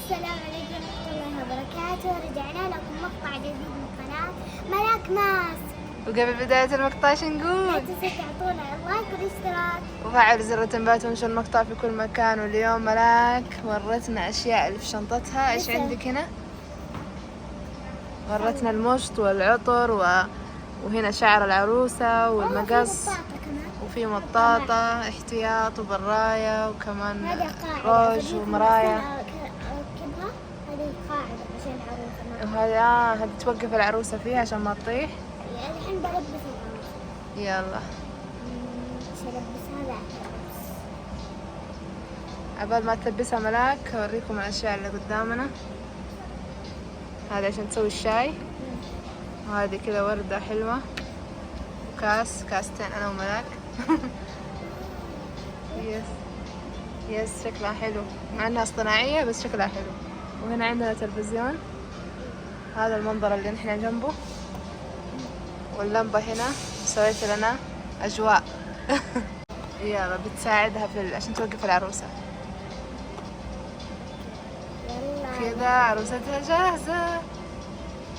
السلام عليكم ورحمة الله وبركاته. رجعنا لكم مقطع جديد من قناة ملاك ماس. وقبل بداية المقطع شو لا نقول؟ تنسوا تعطونا اللايك والاشتراك وفعل زر التنبيهات ونشر المقطع في كل مكان. واليوم ملاك ورتنا أشياء اللي في شنطتها. إيش عندك هنا؟ ورتنا المشط والعطر وهنا شعر العروسة والمقص وفي مطاطة احتياط وبراية وكمان روج ومرايا. أركبها هذه قاعدة عشان العروسة. وهذه هذه توقف العروسة فيها عشان ما تطيح. الحين بلبس العروسة. يلا ايش البسها؟ لا بلبس. عبال ما تلبسها ملاك أوريكم الأشياء اللي قدامنا. هذا عشان تسوي الشاي، وهذه كذا وردة حلوة كاستين أنا وملاك. يس شكلها حلو مع انها اصطناعية بس شكلها حلو. وهنا عندنا تلفزيون، هذا المنظر اللي نحن جنبه، واللمبة هنا سويت لنا أجواء. يلا بتساعدها عشان توقف العروسة. كذا عروستها جاهزة.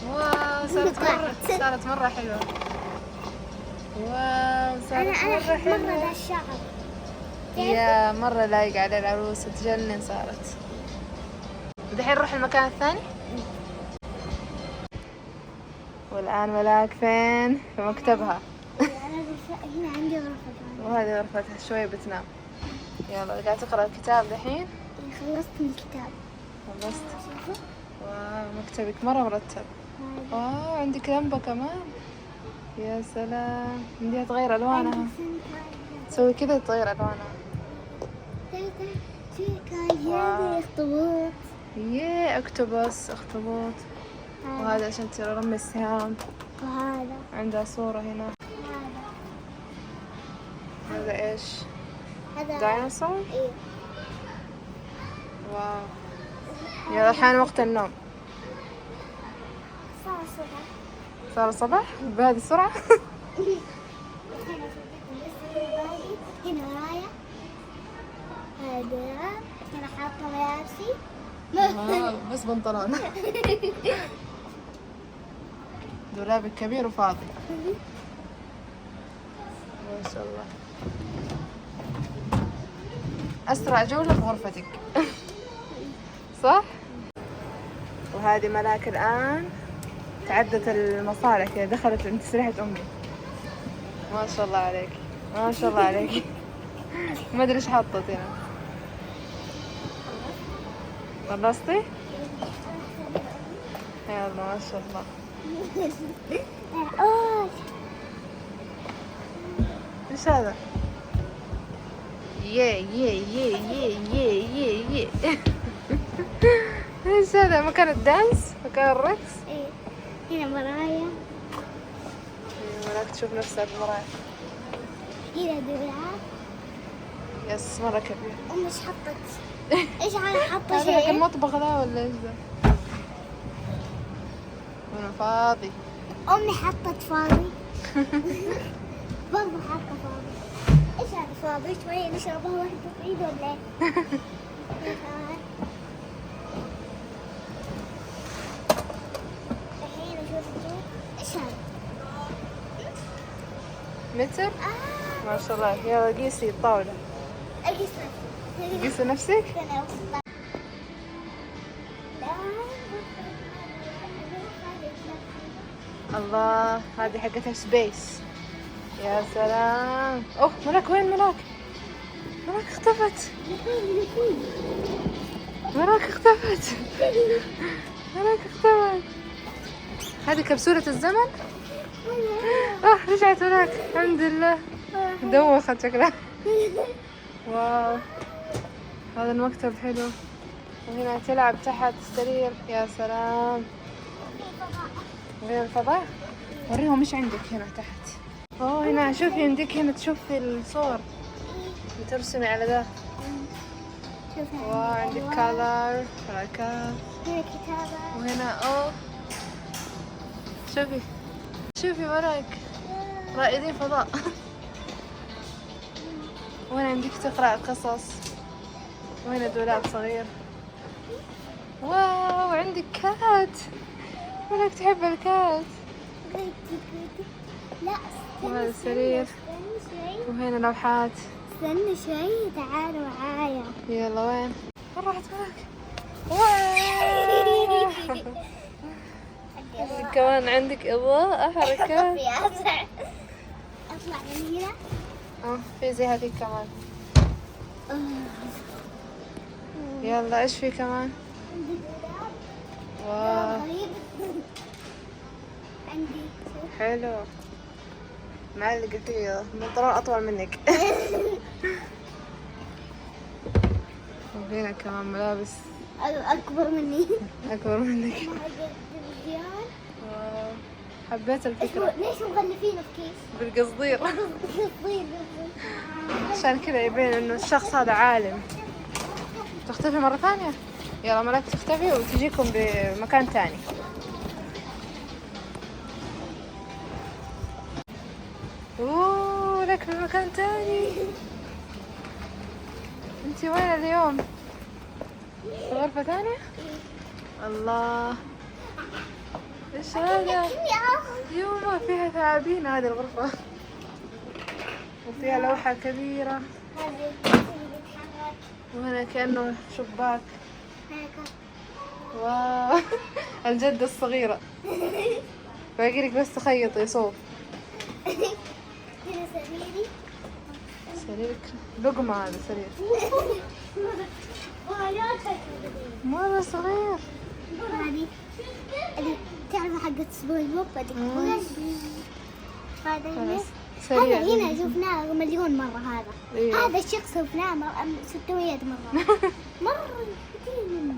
واو صارت مرة حلوة. واو صارت مرة حلوة. مرة ذا الشعر يا مرة لايق على العروسة، تجنن صارت. ودحين نروح المكان الثاني. والآن ملاك فين؟ في مكتبها. هنا عندي غرفة. وهذه غرفتها، شوية بتنام. يلا قاعدة تقرأ الكتاب دحين؟ خلصت من الكتاب. خلصت. واو مكتبك مرة مرتب. واو عندك لمبة كمان. يا سلام، بديها تغير ألوانها. تسوي كذا تغير ألوانها. هذه اخطبوط. ياه اكتوبس اخطبوط. وهذا عشان ترمي السهام. وهذا عندها صورة هنا. هذا ايش؟ هذا ديناصور؟ ايه. واو. يلا الحين وقت النوم. صار الصبح. صار الصبح بهذه السرعة؟ هنا ورايا هذا، هنا حاطة ملابسي. واو بس بنطلون. دولابك كبير وفاضي. ما شاء الله. أسرع جولة في غرفتك. صح؟ وهذه ملاك الآن تعدت المصالح كذا، دخلت عند تسريحة أمي. ما شاء الله عليك، ما شاء الله عليك. ما أدري إيش حطت هنا. خلصتي؟ يلا ما شاء الله. إيش هذا؟ يه. ايش هذا؟ مكان الدانس؟ مكان الرقص؟ ايه. هنا مرايا. ملاك تشوف نفسها في المرايا. هنا دولاب. يس مرة كبير. ايش حطت؟ ايش انا حاطة هذا حق شيء؟ المطبخ ذا ولا ايش ذا؟ هنا فاضي. امي حطت فاضي. برضه حاطة فاضي. ايش هذا فاضي؟ شوية نشربها واحدة بعيد ولا ايه؟ الحين اشوف ايش هذا؟ متر؟ ما شاء الله. يلا قيسي الطاولة. اقيس نفسي. قيسي نفسك؟ الله هذه حقتها سبيس. يا سلام. اوه ملاك وين ملاك؟ ملاك اختفت. ملاك اختفت. ملاك اختفت. هذه كبسولة الزمن. رجعت ملاك الحمد لله. دوخت شكلها. واو هذا المكتب حلو. وهنا تلعب تحت السرير. يا سلام. وهنا الفضاء. وريهم ايش عندك هنا تحت. اوه هنا شوفي عندك هنا تشوفي الصور بترسمي على ذا. واو عندك كالر حركات. هنا كتابة. وهنا اوه شوفي وراك رائدين فضاء. وهنا عندك تقرأ قصص. وهنا دولاب صغير. واو عندك كات، ولك تحب الكات. لا وهذا السرير، استنى شوي. وهنا لوحات. استنى شوي تعالوا معايا. يلا وين راحت معك؟ واو كمان عندك إضاءة حركات. اطلع من هنا. في زي هذيك كمان. يلا ايش في كمان؟ عندي دولاب. واو غريب. عندي حلو، معلقة فيه بنطلون أطول منك. وهنا كمان ملابس اكبر مني. أكبر منك. مع التلفزيون. واو حبيت الفكرة. ليش مغلفينه في كيس؟ بالقصدير. صغير. عشان كذا يبين إنه الشخص هذا عالم. تختفي مرة ثانية؟ يلا ملاك تختفي وتجيكم بمكان تاني. اوه لك في مكان تاني. انتي وين اليوم؟ في غرفة ثانية؟ الله ايش هذا؟ يوم فيها ثعابين هذه الغرفة، وفيها لوحة كبيرة، وهنا كأنه شباك. واو الجدة الصغيرة، باقي لك بس تخيطي صوف. هنا سريري. سريرك لقمة، هذا سرير مرة صغير. هذه اللي تعرف حقت سبونج بوب هذا هنا. سرير. هذا هنا شفناه مليون مرة. هذا إيه. هذا الشخص شفناه 600 مرة. مرة كثير منه.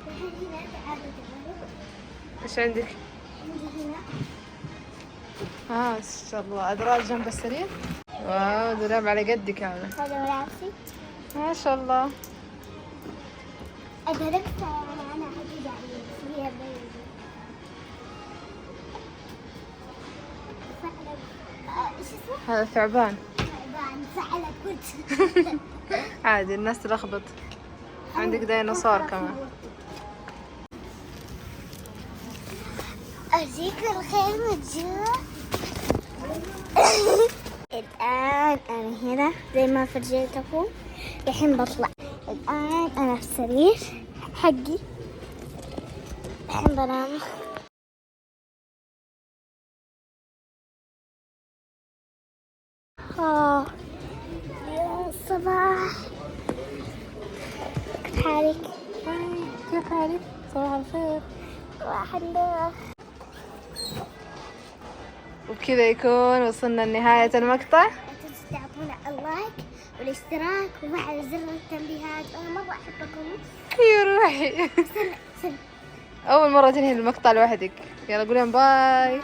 هنا تعرف ايش عندك؟ عندي هنا ما شاء الله ادراج جنب السرير. واو دولاب على قدك هذا. هذا ملابسي. ما شاء الله. أدركت أنا حقيقة عليه فيها بيض. إيش اسمه؟ هذا ثعبان. ثعبان. زعلت قلت. عادي الناس تلخبط. عندك ديناصور كمان. أجيك الخيمة جوا. الآن أنا هنا زي ما فرجيتكم. الحين بطلع. الآن أنا في السرير حقي. الحين بنام. يا الصباح. كيف حالك؟ كيف حالك؟ صباح الخير. صباح النور. وبكذا يكون وصلنا لنهاية المقطع. لا تنسوا تعطونا اللايك والاشتراك وفعل زر التنبيهات. أنا مرة أحبكم. يا روحي سنة. أول مرة تنهي المقطع لوحدك. يلا قولين باي.